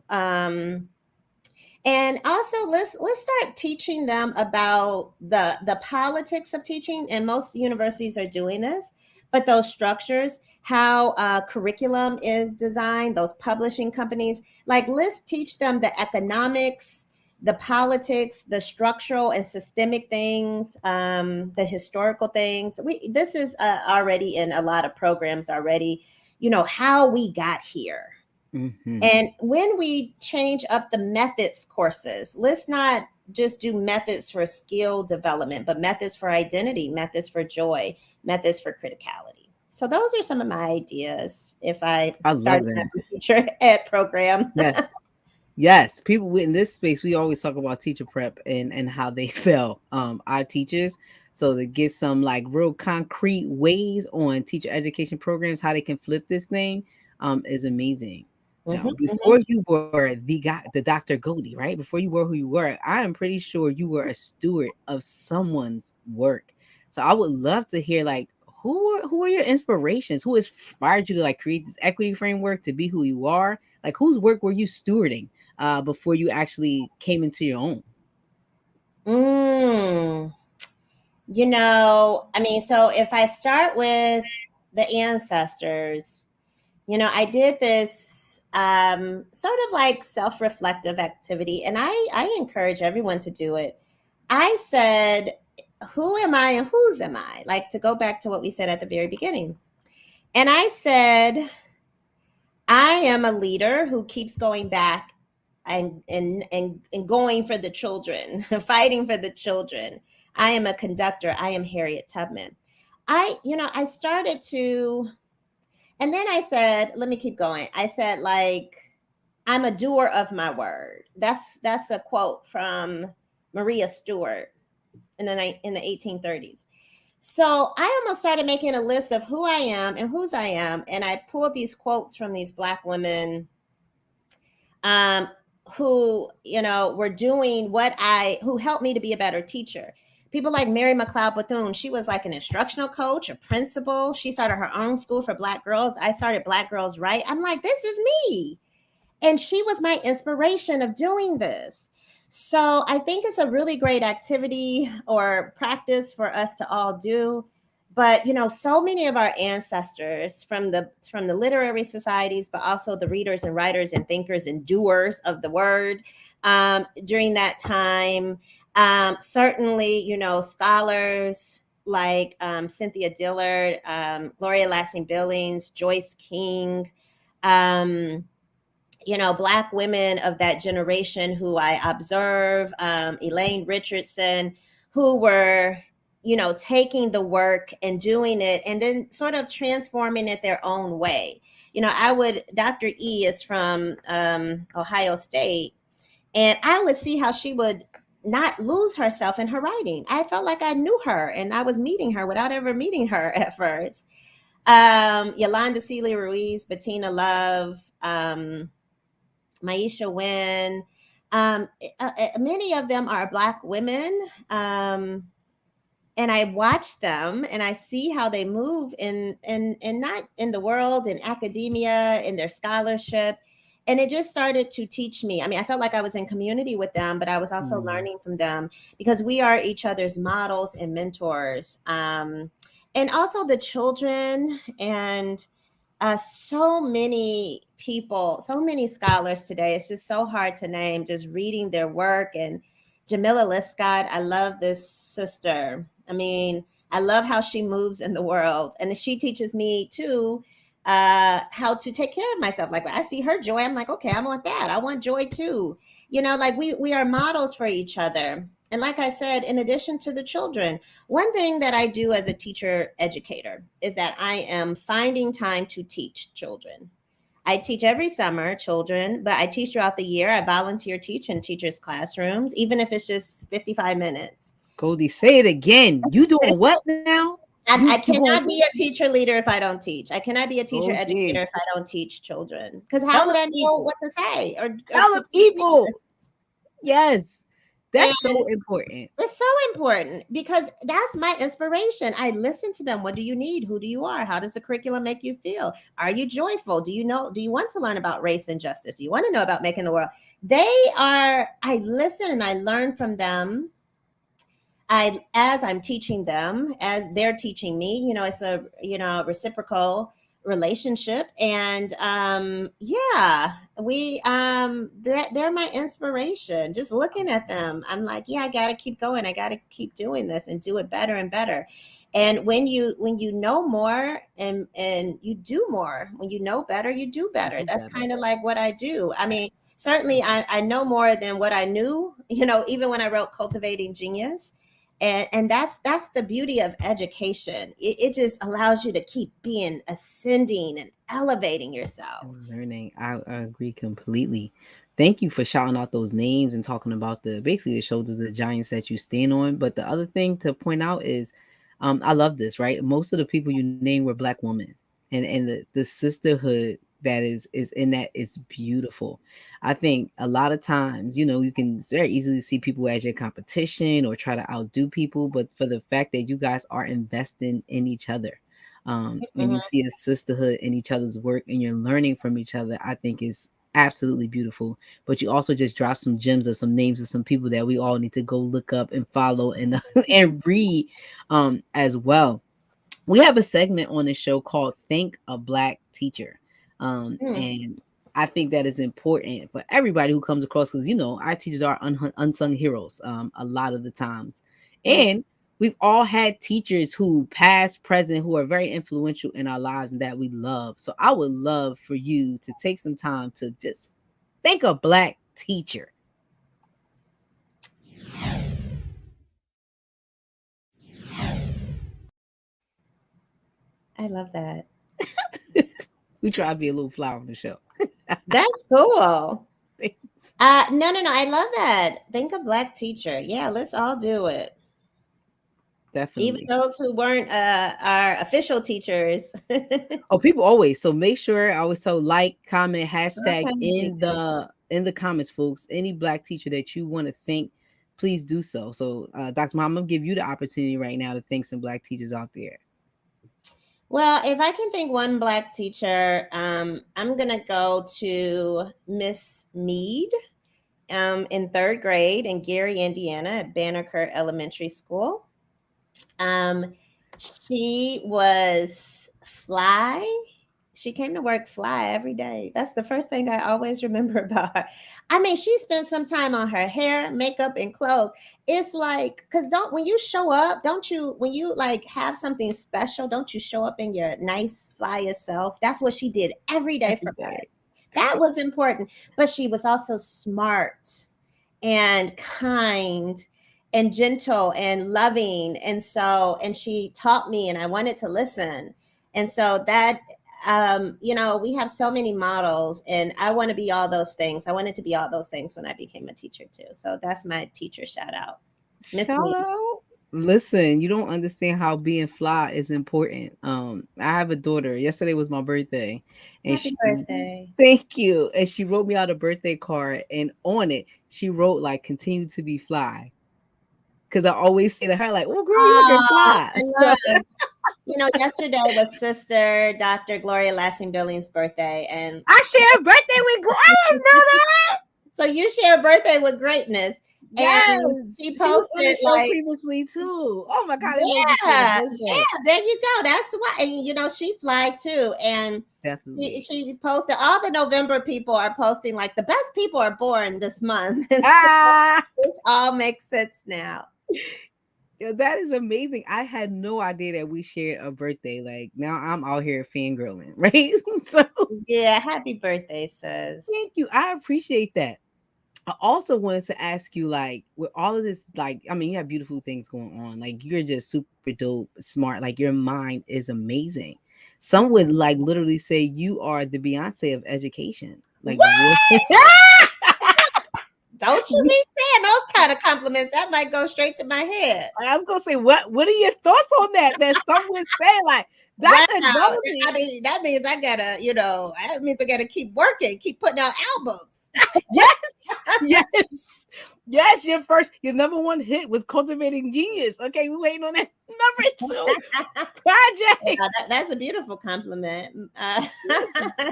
And also, let's start teaching them about the politics of teaching, and most universities are doing this. But those structures, how curriculum is designed, those publishing companies, like, let's teach them the economics, the politics, the structural and systemic things, the historical things. This is already in a lot of programs already. How we got here. Mm-hmm. And when we change up the methods courses, let's not just do methods for skill development, but methods for identity, methods for joy, methods for criticality. So those are some of my ideas if I I love started my that. own teacher ed program. Yes. Yes, people in this space, we always talk about teacher prep and how they fail our teachers. So to get some like real concrete ways on teacher education programs, how they can flip this thing, is amazing. Now, Mhm, mhm. before you were the guy, the Dr. Gholdy, right? Before you were who you were, I am pretty sure you were a steward of someone's work. So I would love to hear like who are your inspirations? Who inspired you to like create this equity framework to be who you are? Like whose work were you stewarding before you actually came into your own? Mm. I mean, so if I start with the ancestors, I did this sort of like self-reflective activity, and I encourage everyone to do it. I said, who am I and whose am I? Like, to go back to what we said at the very beginning. And I said, I am a leader who keeps going back and going for the children, fighting for the children. I am a conductor. I am Harriet Tubman. I started to, and then I said, let me keep going. I said, like, I'm a doer of my word. That's a quote from Maria Stewart in the 1830s. So I almost started making a list of who I am and whose I am, and I pulled these quotes from these Black women um, who were doing who helped me to be a better teacher. People like Mary McLeod Bethune. She was like an instructional coach, a principal. She started her own school for Black girls. I started Black Girls Right. I'm like, this is me. And she was my inspiration of doing this. So I think it's a really great activity or practice for us to all do. but so many of our ancestors from the literary societies, but also the readers and writers and thinkers and doers of the word, during that time, certainly scholars like Cynthia Dillard, Gloria Lassing Billings, Joyce King, um, Black women of that generation who I observe, Elaine Richardson, who were, taking the work and doing it and then sort of transforming it their own way. Dr. E is from Ohio State, and I would see how she would not lose herself in her writing. I felt like I knew her and I was meeting her without ever meeting her at first. Yolanda Celia Ruiz, Bettina Love, Maisha Wynn. Many of them are Black women. And I watch them and I see how they move in not in the world, in academia, in their scholarship. And it just started to teach me. I mean, I felt like I was in community with them, but I was also learning from them because we are each other's models and mentors. And also the children and so many people, so many scholars today. It's just so hard to name, just reading their work. And Jamila Liscott, I love this sister. I mean, I love how she moves in the world. And she teaches me too how to take care of myself. Like I see her joy, I'm like, okay, I want that. I want joy too. Like we are models for each other. And like I said, in addition to the children, one thing that I do as a teacher educator is that I am finding time to teach children. I teach every summer children, but I teach throughout the year. I volunteer teach in teachers' classrooms, even if it's just 55 minutes. Gholdy, say it again. You doing what now? I You going cannot be a teacher leader if I don't teach. I cannot be a teacher okay. educator if I don't teach children. Because how Tell would the I know people. what to say or Tell to the teach people. leaders? Yes. That's And so important. it's so important because that's my inspiration. I listen to them. What do you need? Who do you are? How does the curriculum make you feel? Are you joyful? Do you want to learn about race and justice? Do you want to know about making the world? I listen and I learn from them. As I'm teaching them, as they're teaching me, it's a, reciprocal relationship. And yeah, they're my inspiration. Just looking at them, I'm like, yeah, I gotta keep going. I gotta keep doing this and do it better and better. And when you know more and you do more, when you know better, you do You better. do That's better. kind of like what I do. I mean, certainly I know more than what I knew, even when I wrote Cultivating Genius. And that's the beauty of education. It just allows you to keep being ascending and elevating yourself. And learning. I agree completely. Thank you for shouting out those names and talking about the basically the shoulders of the giants that you stand on. But the other thing to point out is I love this, right? Most of the people you named were Black women. And the sisterhood that is in that is beautiful. I think a lot of times, you can very easily see people as your competition or try to outdo people, but for the fact that you guys are investing in each other, and you Mhm. see a sisterhood in each other's work and you're learning from each other, I think is absolutely beautiful. But you also just dropped some gems of some names of some people that we all need to go look up and follow and and read as well. We have a segment on the show called Thank a Black Teacher. Mm, And I think that is important for everybody who comes across because, our teachers are unsung heroes a lot of the times. mm. And we've all had teachers who past, present, who are very influential in our lives and that we love. So I would love for you to take some time to just thank a Black teacher. I love that. We try to be a little flower on the show. That's cool. No, no, no. I love that. Think a black teacher. Yeah, let's all do it. Even Definitely. those who weren't our official teachers. Oh, people always. So make sure I always tell like, comment, All hashtag kinds of in people. the comments, folks. Any Black teacher that you want to thank, please do so. So, Dr. Muhammad, I'm gonna give you the opportunity right now to thank some Black teachers out there. Well, if I can think one black teacher, I'm gonna go to Miss Mead in third grade in Gary, Indiana, at Banneker Elementary School. Um, She was fly. She came to work fly every day. That's the first thing I always remember about her. I mean, she spent some time on her hair, makeup, and clothes. It's like, because don't, when you show up, don't you, when you like have something special, don't you show up in your nice fly yourself? That's what she did every day for Every day. us. That was important. But she was also smart and kind and gentle and loving. And so, and she taught me, and I wanted to listen. And so that, we have so many models, and I want to be all those things. I wanted to be all those things when I became a teacher too. So that's my teacher shout out. Miss Shout Me. out. Listen, you don't understand how being fly is important. I have a daughter. Yesterday was my birthday, and Happy she birthday. thank you. And she wrote me out a birthday card, and on it she wrote like "continue to be fly." Because I always say to her like, "Oh, girl, you looking Oh, fly." I love. Yesterday was Sister Dr. Gloria Lassing Billings' birthday, and I share a birthday with. I didn't know that. so you share a birthday with greatness. Yes, And she she was on the posted show like, previously too. Oh my god, I didn't know you shared a yeah, birthday. there you go. That's why, and she fly too. And Definitely. she posted, all the November people are posting like the best people are born this month. And so Ah. this all makes sense now. Yeah, that is amazing. I had no idea that we shared a birthday. Like now I'm out here fangirling, right? So Yeah, happy birthday, sis. thank you. I appreciate that. I also wanted to ask you, like, with all of this, like, I mean, you have beautiful things going on. Like, you're just super dope, smart. Like, your mind is amazing. Some would like literally say you are the Beyonce of education. Like, what? What? Don't you be saying those kind of compliments. That might go straight to my head. I was gonna say, what are your thoughts on that? That some would say, like, Wow. Dr. I Goldie. mean, that means I gotta, that means I gotta keep working, keep putting out albums. Yes, yes, yes. Your number one hit was Cultivating Genius. Okay, we waiting on that number two project. That's a beautiful compliment. Get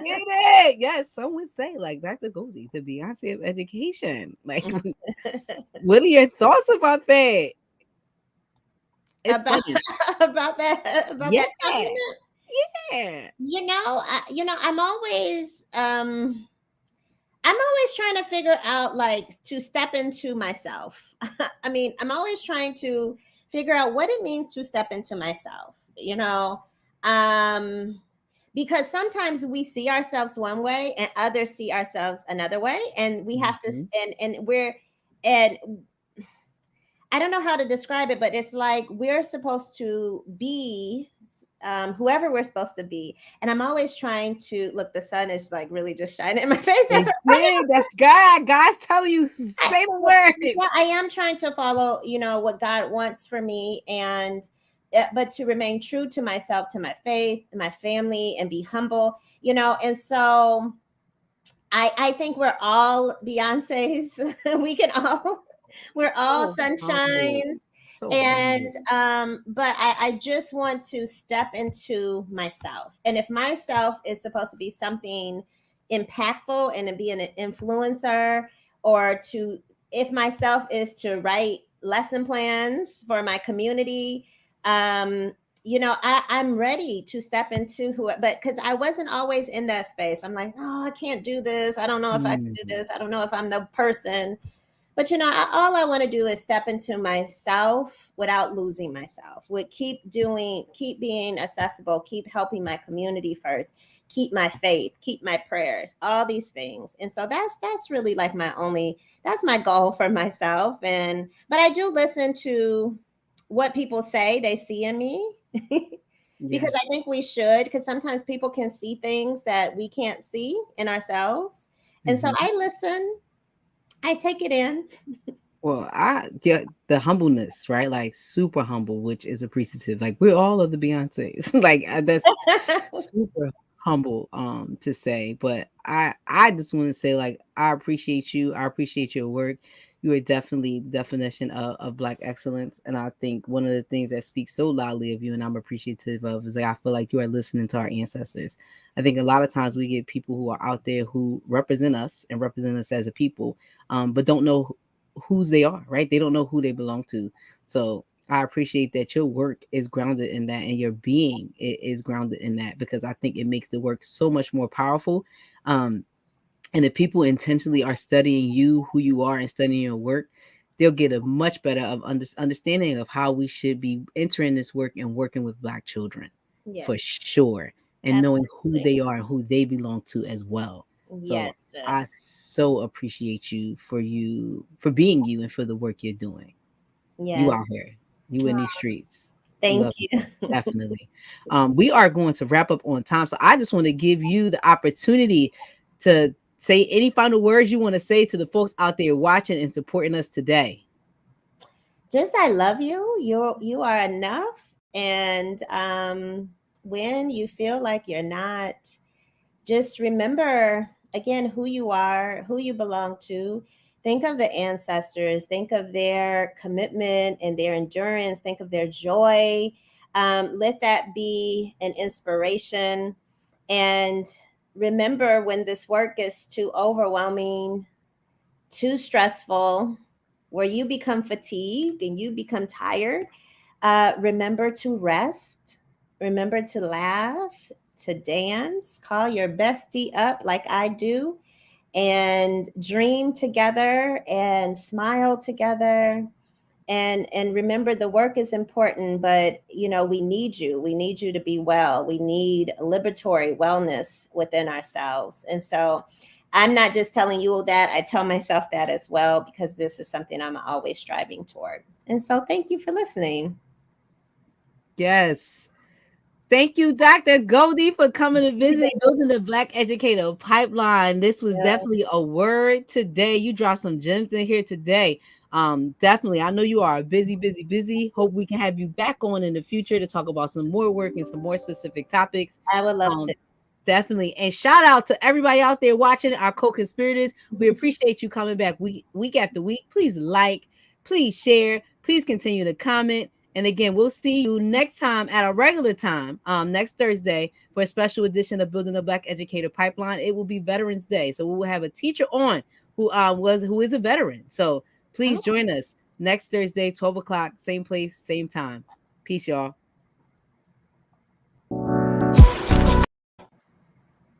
it? Yes, some would say like Dr. Goldie, the Beyonce of education. Like, what are your thoughts about that? It's about funny. about Yeah, that compliment. yeah. I'm always trying to figure out, like, to step into myself. I mean, I'm always trying to figure out what it means to step into myself, um, because sometimes we see ourselves one way and others see ourselves another way. And we have to, Mhm. and I don't know how to describe it, but it's like we're supposed to be whoever we're supposed to be. And I'm always trying to look. The sun is like really just shining in my face as It I'm talking. did. That's God. God's telling you, say the Yeah, words. I am trying to follow, what God wants for me, and but to remain true to myself, to my faith, my family, and be humble. And so I think we're all Beyonce's. We can all we're all So humble. sunshines. So And humble. but I just want to step into myself. And if myself is supposed to be something impactful and to be an influencer, or to if myself is to write lesson plans for my community, um I'm ready to step into but because I wasn't always in that space. I'm like, oh, I can't do this. I don't know if I can do Mhm. this. I don't know if I'm the person. But all I want to do is step into myself without losing myself. Would keep being accessible, keep helping my community first, keep my faith, keep my prayers, all these things. And so that's really like that's my goal for myself. And but I do listen to what people say they see in me. Because I Yes. think we should, because sometimes people can see things that we can't see in ourselves. And so Mhm. I listen, I take it in. Well, I get the humbleness, right? Like super humble, which is appreciative. Like we're all of the Beyonces. Like that's super humble to say. But I just want to say like I appreciate you. I appreciate your work. You are definitely the definition of black excellence. And I think one of the things that speaks so loudly of you and I'm appreciative of is like I feel like you are listening to our ancestors. I think a lot of times we get people who are out there who represent us and represent us as a people, but don't know whose they are, right? They don't know who they belong to. So I appreciate that your work is grounded in that and your being is grounded in that, because I think it makes the work so much more powerful. Um, and if people intentionally are studying you, who you are, and studying your work, they'll get a much better of understanding of how we should be entering this work and working with Black children, for Yes, sure, and knowing who absolutely. they are and who they belong to as well. So Yes, I sis. so appreciate you for being you and for the work you're doing. You out Yes. here, you in these streets. Thank Love it. you. Definitely. We are going to wrap up on time. So I just want to give you the opportunity to say any final words you want to say to the folks out there watching and supporting us today. Just I love you. You are enough. And when you feel like you're not, just remember again who you are, who you belong to. Think of the ancestors, think of their commitment and their endurance, think of their joy. Let that be an inspiration. And remember, when this work is too overwhelming, too stressful, where you become fatigued and you become tired, remember to rest, remember to laugh, to dance, call your bestie up like I do, and dream together and smile together. And remember, the work is important, but we need you. We need you to be well. We need liberatory wellness within ourselves. And so I'm not just telling you that, I tell myself that as well, because this is something I'm always striving toward. And so thank you for listening. Yes. Thank you, Dr. Goldie, for coming to visit Building the Black Educator Pipeline. This was definitely a word today. You dropped some gems in here today. Definitely. I know you are busy, busy, busy. Hope we can have you back on in the future to talk about some more work and some more specific topics. I would love to. Um, Definitely. And shout out to everybody out there watching, our co-conspirators. We appreciate you coming back week after week. Please like, please share, please continue to comment. And again, we'll see you next time at a regular time, next Thursday, for a special edition of Building a Black Educator Pipeline. It will be Veterans Day. So we will have a teacher on who is a veteran. So please Oh. join us next Thursday, 12 o'clock, same place, same time. Peace, y'all.